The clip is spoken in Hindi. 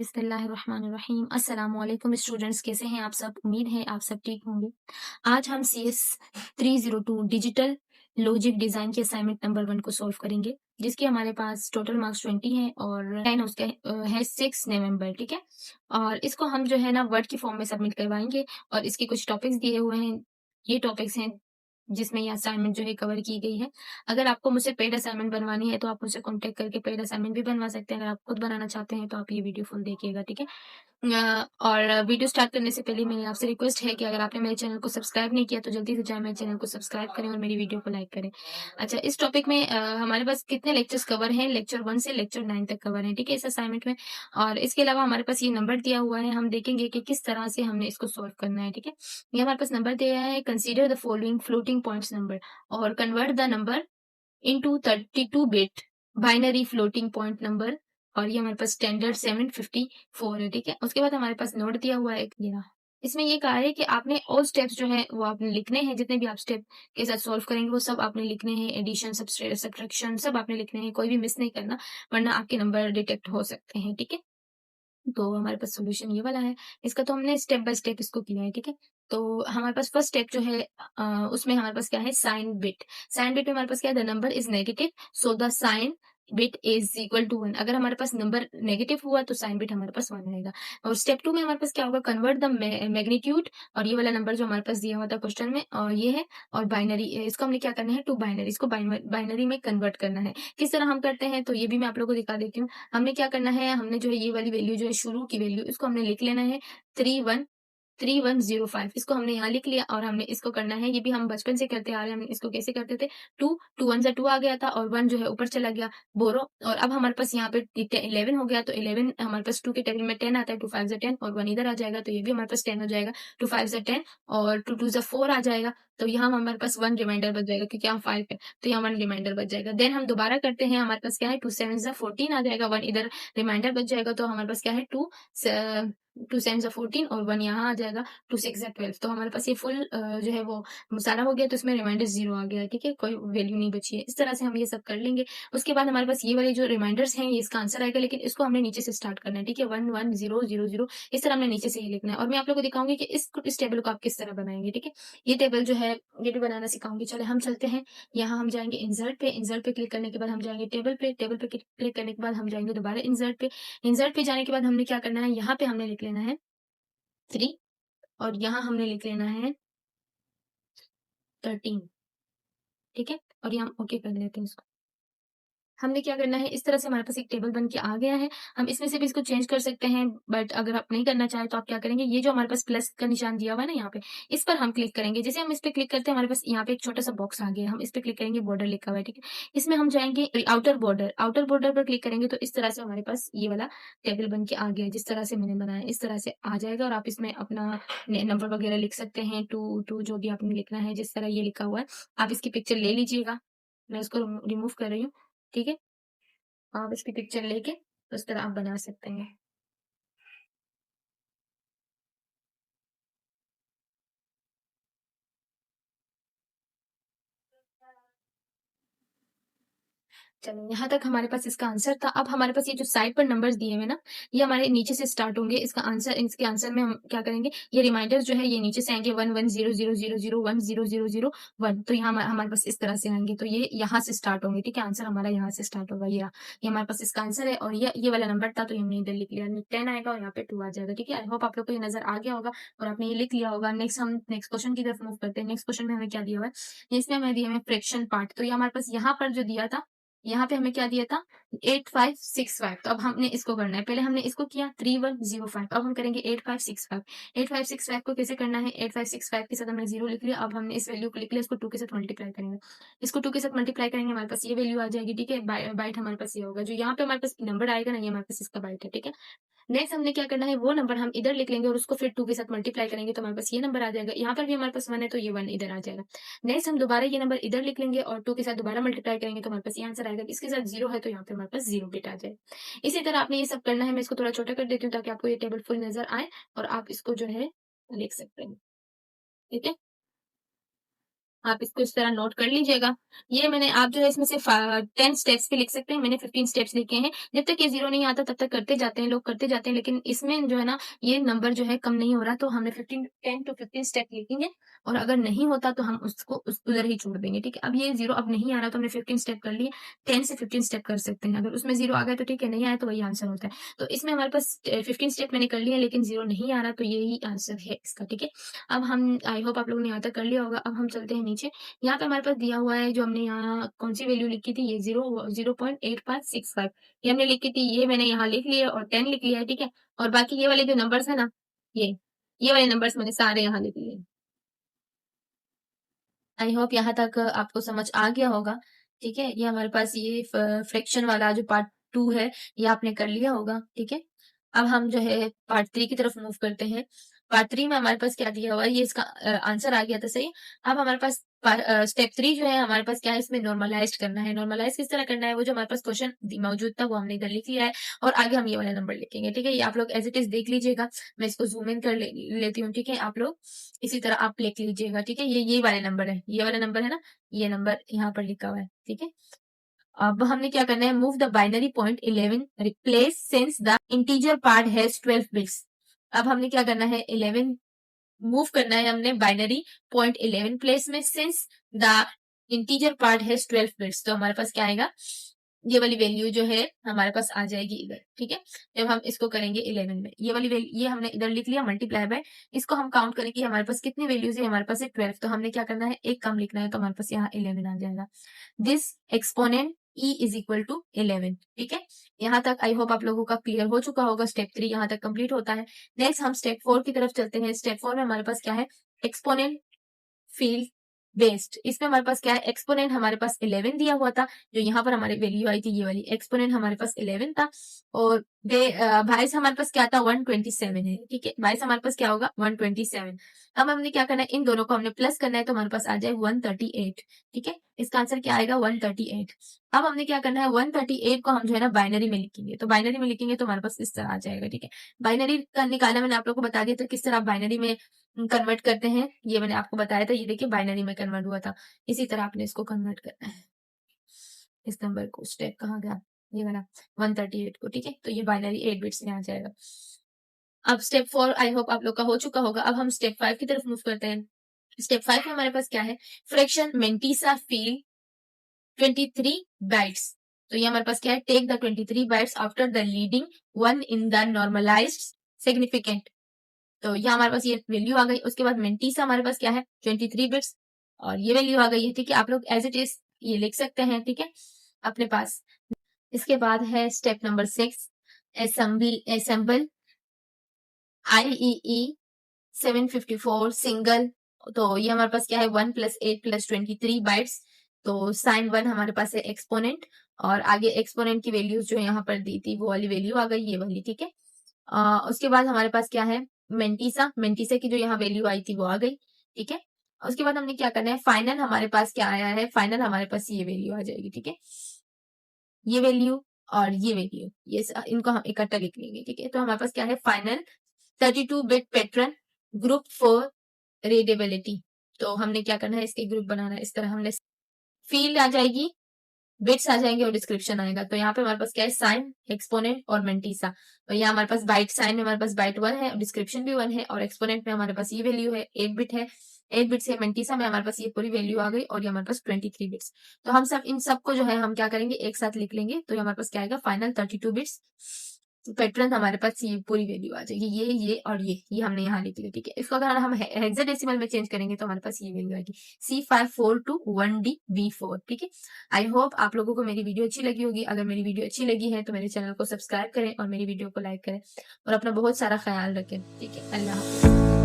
बिस्मिल्लाहिर्रहमानिर्रहीम। अस्सलामुअलैकुम स्टूडेंट्स, कैसे हैं आप सब? उम्मीद है आप सब ठीक होंगे। आज हम CS 302 डिजिटल लॉजिक डिज़ाइन के असाइनमेंट नंबर 1 को सॉल्व करेंगे, जिसके हमारे पास टोटल मार्क्स 20 हैं और डेडलाइन उसका है 6 नवंबर, ठीक है? और इसको हम जो है ना वर्ड की फॉर्म में सबमिट करवाएँगे और इसके कुछ टॉपिक्स दिए हुए हैं। ये टॉपिक्स हैं जिसमें ये असाइनमेंट जो है कवर की गई है। अगर आपको मुझसे पेड असाइनमेंट बनवानी है तो आप मुझसे कॉन्टैक्ट करके पेड असाइनमेंट भी बनवा सकते हैं। अगर आप खुद बनाना चाहते हैं तो आप ये वीडियो फुल देखिएगा, ठीक है? और वीडियो स्टार्ट करने से पहले मेरी आपसे रिक्वेस्ट है कि अगर आपने मेरे चैनल को सब्सक्राइब नहीं किया तो जल्दी से जाएँ मेरे चैनल को सब्सक्राइब करें और मेरी वीडियो को लाइक करें। अच्छा, इस टॉपिक में हमारे पास कितने लेक्चर्स कवर हैं? लेक्चर 1 से लेक्चर 9 तक कवर हैं, ठीक है? इस असाइनमेंट में और इसके अलावा हमारे पास ये नंबर दिया हुआ है, हम देखेंगे कि किस तरह से हमने इसको सॉल्व करना है, ठीक है? ये हमारे पास नंबर दिया है, consider the following floating points number और convert the number into 32 bit binary floating point number और ये हमारे पास स्टैंडर्ड 754 है, ठीक है? उसके बाद हमारे पास नोट दिया हुआ है एक ये रहा। इसमें ये कहा है कि आपने ऑल स्टेप्स जो है वो आपने लिखने हैं, जितने भी आप स्टेप के साथ सॉल्व करेंगे वो सब आपने लिखने हैं, एडिशन, सब्ट्रैक्शन सब आपने लिखने हैं, कोई भी मिस नहीं करना वरना आपके नंबर डिटेक्ट हो सकते हैं, ठीक है? तो हमारे पास सॉल्यूशन ये वाला है। इसका तो हमने स्टेप बाय स्टेप इसको किया है, ठीक है? तो हमारे पास फर्स्ट स्टेप जो है उसमें हमारे पास क्या है साइन बिट। साइन बिट में हमारे पास क्या है the number is negative so the sign bit is equal to 1। अगर हमारे पास नंबर नेगेटिव हुआ तो साइन बिट हमारे पास 1 आएगा। और स्टेप 2 में हमारे पास क्या होगा कन्वर्ट द मैग्नीट्यूड और ये वाला नंबर जो हमारे पास दिया हुआ था क्वेश्चन में और ये है और बाइनरी इसको हमने क्या करना है टू बाइनरी इसको बाइनरी में कन्वर्ट करना है। किस तरह हम करते हैं तो ये भी मैं आप लोगों को दिखा देती हूँ। हमने क्या करना है, हमने जो है ये वाली वैल्यू जो है शुरू की वैल्यू इसको हमने लिख लेना है 31 3105 इसको हमने यहाँ लिख लिया और हमने इसको करना है, ये भी हम बचपन से करते आ रहे हैं। हम इसको कैसे करते थे 2 2 1 जा 2 आ गया था और 1 जो है ऊपर चला गया बोरो और अब हमारे पास यहाँ पे 11 हो गया तो 11 हमारे पास 2 के टेबल में 10 आता है, 2 5 जा 10 और 1 इधर आ जाएगा तो ये भी हमारे पास 10 हो जाएगा, 2 5 जा 10 और 2 2 जा 4 आ जाएगा तो यहाँ हमारे पास 1 रिमाइंडर बच जाएगा क्योंकि यहाँ 5 है तो यहाँ 1 रिमाइंडर बच जाएगा। देन हम दोबारा करते हैं, हमारे पास क्या है 2 7 जा 14 आ जाएगा, 1 इधर रिमाइंडर बच जाएगा तो हमारे पास क्या है 2 7 जा 14 और 1 यहाँ आ जाएगा, 2 6 जा 12 तो हमारे पास ये फुल जो है वो सारा हो गया तो इसमें रिमाइंडर 0 आ गया है, ठीक है? कोई वैल्यू नहीं बची है। इस तरह से हम ये सब कर लेंगे। उसके बाद हमारे पास ये वाले जो रिमाइंडर्स हैं ये इसका आंसर आएगा लेकिन इसको हमने नीचे से स्टार्ट करना है, ठीक है? 1 1 0 0 0 इस तरह हमने नीचे से ही लिखना है और मैं आप लोगों को दिखाऊँगी कि इस टेबल को आप किस तरह बनाएँगे, ठीक है? ये टेबल जो है ये भी बनाना सिखाऊँगी। चलिए हम चलते हैं, यहाँ हम जाएँगे इंसर्ट पे क्लिक करने के बाद हम जाएँगे टेबल पे क्लिक करने के बाद हम जाएँगे दोबारा इंसर्ट पे जाने के बाद हमने क्या करना है, यहाँ पे हमने लिख लेना है 3 और यहाँ हमने लिख लेना है 13, ठीक है? और ये हम ओके कर लेते हैं इसको। हमने क्या करना है, इस तरह से हमारे पास एक टेबल बन के आ गया है। हम इसमें से भी इसको चेंज कर सकते हैं, बट अगर आप नहीं करना चाहें तो आप क्या करेंगे, ये जो हमारे पास प्लस का निशान दिया हुआ है ना यहाँ पे, इस पर हम क्लिक करेंगे। जैसे हम इस पे क्लिक करते हैं, हमारे पास यहाँ पे एक छोटा-सा बॉक्स आ गया। हम इस पे क्लिक करेंगे, बॉर्डर लिखा हुआ है, ठीक है? इसमें हम जाएँगे आउटर बॉर्डर पर क्लिक करेंगे तो इस तरह से हमारे पास ये वाला टेबल बन के आ गया है। जिस तरह से मैंने बनाया है, इस तरह से आ जाएगा और आप इसमें अपना नंबर वगैरह लिख सकते हैं, 2 2 जो भी आपने लिखना है, जिस तरह ये लिखा हुआ है। आप इसकी पिक्चर ले लीजिएगा। मैं इसको रिमूव कर रही हूँ, ठीक है? आप इसकी पिक्चर लेके उस तरह आप बना सकते हैं। चलो यहाँ तक हमारे पास इसका आंसर था। अब हमारे पास ये जो साइड पर नंबर्स दिए हुए ना, ये हमारे नीचे से स्टार्ट होंगे। इसके आंसर में हम क्या करेंगे, ये रिमाइंडर्स जो है ये नीचे से आएँगे 1 1 0 0 0 0 1 0 0 0 1 तो यहाँ हमारे पास इस तरह से आएँगे। तो ये यहाँ से स्टार्ट होंगे, ठीक है? आंसर हमारा यहाँ से स्टार्ट होगा, ये रहा। ये हमारे पास इसका आंसर है और ये वाला नंबर था तो ये हमने इधर लिख लिया। 10 आएगा और यहाँ पे 2 आ जाएगा, ठीक है? आई होप आप लोग को ये नज़र आ गया होगा और आपने ये लिख लिया होगा। नेक्स्ट क्वेश्चन की तरफ मूव करते हैं। नेक्स्ट क्वेश्चन में हमें क्या दिया हुआ है? इसमें हमें दिया हुआ है फ्रैक्शन पार्ट। तो ये हमारे पास यहाँ पर जो दिया था, यहाँ पे हमें क्या दिया था 8565 तो अब हमने इसको करना है। पहले हमने इसको किया 3105 अब हम करेंगे 8565 8565 को कैसे करना है 8565 के साथ हमने 0 लिख लिया। अब हमने इस वैल्यू को लिख लिया, इसको 2 के साथ मल्टीप्लाई करेंगे। इसको 2 के साथ मल्टीप्लाई करेंगे, हमारे पास ये वैल्यू आ जाएगी, ठीक है? बाइट हमारे पास ये होगा, जो यहाँ पे हमारे पास नंबर आएगा ना, ये हमारे पास इसका बाइट है, ठीक है? नेक्स्ट हमने क्या करना है, वो नंबर हम इधर लिख लेंगे और उसको फिर 2 के साथ मल्टीप्लाई करेंगे तो हमारे पास ये नंबर आ जाएगा। यहाँ पर भी हमारे पास 1 है तो ये 1 इधर आ जाएगा। नेक्स्ट हम दोबारा ये नंबर इधर लिख लेंगे और 2 के साथ दोबारा मल्टीप्लाई करेंगे तो हमारे पास ये आंसर आएगा। इसके साथ 0 है तो यहाँ पे हमारे पास 0 बिट आ जाए। इसी तरह आपने ये सब करना है। मैं इसको थोड़ा छोटा कर देती हूँ ताकि आपको ये टेबल फुल नज़र आए और आप इसको जो है लिख सकते हैं। ठीक है? आप इसको इस तरह नोट कर लीजिएगा। ये मैंने आप जो है इसमें से 10 स्टेप्स भी लिख सकते हैं, मैंने 15 स्टेप्स लिखे हैं। जब तक ये 0 नहीं आता तब तक करते जाते हैं, लोग करते जाते हैं, लेकिन इसमें जो है ना ये नंबर जो है कम नहीं हो रहा, तो हमने 10 टू 15 स्टेप लिखेंगे और अगर नहीं होता तो हम उसको उधर ही छोड़ देंगे, ठीक है। अब ये 0 अब नहीं आ रहा तो हमने 15 स्टेप कर लिए, 10 से 15 स्टेप कर सकते हैं। अगर उसमें 0 आ गया तो ठीक है, नहीं आया तो वही आंसर होता है। तो इसमें हमारे पास 15 स्टेप मैंने कर लिए हैं, लेकिन 0 नहीं आ रहा, तो यही आंसर है इसका, ठीक है। अब हम आई होप आप लोगों ने यहाँ तक कर लिया होगा। अब हम चलते हैं नीचे। यहाँ पे हमारे पास दिया हुआ है, जो हमने यहाँ कौन सी वैल्यू लिखी थी, ये 0.8565 ये हमने लिखी थी, ये मैंने यहाँ लिख लिया और 10 लिख लिया है, ठीक है। और बाकी ये वाले जो नंबर्स है ना, ये वाले नंबर्स मैंने सारे यहाँ लिख लिए। आई होप यहाँ तक आपको समझ आ गया होगा, ठीक है। ये हमारे पास ये फ्रैक्शन वाला जो पार्ट 2 है, ये आपने कर लिया होगा, ठीक है। अब हम जो है पार्ट 3 की तरफ मूव करते हैं। पार्ट 3 में हमारे पास क्या दिया हुआ है, ये इसका आंसर आ गया था सही। अब हमारे पास स्टेप 3 जो है हमारे पास क्या है, इसमें नॉर्मलाइज्ड करना है। नॉर्मलाइज किस तरह करना है, वो जो हमारे पास क्वेश्चन मौजूद था वो हमने इधर लिख लिया है और आगे हम ये वाला नंबर लिखेंगे, ठीक है। ये आप लोग एज इट इज देख लीजिएगा, मैं इसको जूम इन कर लेती हूँ, ठीक है। आप लोग इसी तरह आप लिख लीजिएगा, ठीक है। ये वाले नंबर है, ये वाला नंबर है ना, ये नंबर यहाँ पर लिखा हुआ है, ठीक है। अब हमने क्या करना है, move the binary point 11 replace since the integer part has 12 bits. अब हमने क्या करना है, 11 मूव करना है हमने बाइनरी पॉइंट 11 प्लेस में, since the integer part has 12 bits. तो हमारे पास क्या आएगा, ये वाली वैल्यू जो है हमारे पास आ जाएगी इधर, ठीक है। जब हम इसको करेंगे 11 में, ये वाली वैल्यू ये हमने इधर लिख लिया, मल्टीप्लाई बाय, इसको हम काउंट करेंगे हमारे पास कितनी वैल्यूज है, हमारे पास है 12। तो हमने क्या करना है, एक कम लिखना है, तो हमारे पास यहाँ 11 आ जाएगा। This exponent e is equal to 11, ठीक है। यहाँ तक आई होप आप लोगों का क्लियर हो चुका होगा। स्टेप 3 यहाँ तक कंप्लीट होता है। नेक्स्ट हम स्टेप 4 की तरफ चलते हैं। स्टेप 4 में हमारे पास क्या है, एक्सपोनेंट फील्ड बेस्ड। इसमें हमारे पास क्या है, एक्सपोनेंट हमारे पास 11 दिया हुआ था, जो यहाँ पर हमारी वैल्यू आई थी, ये वाली एक्सपोनेंट हमारे पास 11 था और बाइस हमारे पास क्या था, 127 है, ठीक है। बाइस हमारे पास क्या होगा, 127। अब हमने क्या करना है, इन दोनों को हमने प्लस करना है, तो हमारे पास आ जाए 138, ठीक है। इसका आंसर क्या आएगा, 138। अब हमने क्या करना है, 138 को हम जो है ना बाइनरी में लिखेंगे, तो बाइनरी में लिखेंगे तो हमारे पास इस तरह आ जाएगा, ठीक है। बाइनरी का निकालना मैंने आप लोग को बता दिया था, किस तरह बाइनरी में कन्वर्ट करते हैं, ये मैंने आपको बताया था। ये देखिए बाइनरी में कन्वर्ट हुआ था, इसी तरह आपने इसको कन्वर्ट करना है, इस नंबर को। स्टेप कहाँ गया, ये वाला 138 को, ठीक है। तो ये बाइनरी 8 बिट्स में आ जाएगा। अब स्टेप 4 आई होप आप लोग का हो चुका होगा। अब हम स्टेप 5 की तरफ मूव करते हैं। स्टेप 5 में हमारे पास क्या है, फ्रैक्शन मेंटिसा फील्ड 23 बाइट्स। तो ये हमारे पास क्या है, take the 23 bytes after the leading one in the normalised significant. तो यहाँ हमारे पास ये वैल्यू आ गई। उसके बाद मेंटीसा हमारे पास क्या है, 23 बिट्स और ये वैल्यू आ गई है, ठीक है। आप लोग एज इट इज ये लिख सकते हैं, ठीक है, अपने पास। इसके बाद है step number 6, assemble IEE 754 single. तो ये हमारे पास क्या है, 1 + 8 + 23 बाइट्स। तो साइन 1 हमारे पास है एक्सपोनेंट और आगे एक्सपोनेंट की वैल्यूज जो यहाँ पर दी थी वो वाली वैल्यू आ गई, ये वाली, ठीक है। उसके बाद हमारे पास क्या है, मेंटीसा। मेंटीसा की जो यहाँ वैल्यू आई थी वो आ गई, ठीक है। उसके बाद हमने क्या करना है, फाइनल हमारे पास क्या आया है, फाइनल हमारे पास ये वैल्यू आ जाएगी, ठीक है। ये वैल्यू और ये वैल्यू, ये इनको हम इकट्ठा लिख लेंगे, ठीक है। तो हमारे पास क्या है, final 32 bit pattern group for readability. तो हमने क्या करना है, इसके ग्रुप बनाना है। इस तरह हमने फील्ड आ जाएगी, बिट्स आ जाएंगे और डिस्क्रिप्शन आएगा। तो यहाँ पे हमारे पास क्या है, साइन, एक्सपोनेंट और मेंटीसा। तो यहाँ हमारे पास बाइट, साइन में हमारे पास बाइट 1 है, डिस्क्रिप्शन भी 1 है और एक्सपोनेंट में हमारे पास ये वैल्यू है, 8 बिट है, 8 बिट्स है। मेंटीसा में हमारे पास ये पूरी वैल्यू आ गई और ये हमारे पास 23 बिट्स। तो हम सब इन सबको जो है हम क्या करेंगे, एक साथ लिख लेंगे। तो हमारे पास क्या आएगा, फाइनल 32 बिट्स पैटर्न हमारे पास ये पूरी वैल्यू आ जाएगी, ये और ये हमने यहाँ लिख लिया, ठीक है। इसको अगर हम हेक्साडेसिमल में चेंज करेंगे तो हमारे पास ये वैल्यू आएगी, C542-1DB4, ठीक है। आई होप आप लोगों को मेरी वीडियो अच्छी लगी होगी। अगर मेरी वीडियो अच्छी लगी है तो मेरे चैनल को सब्सक्राइब करें और मेरी वीडियो को लाइक करें और अपना बहुत सारा ख्याल रखें, ठीक है। अल्लाह हाफ़िज़।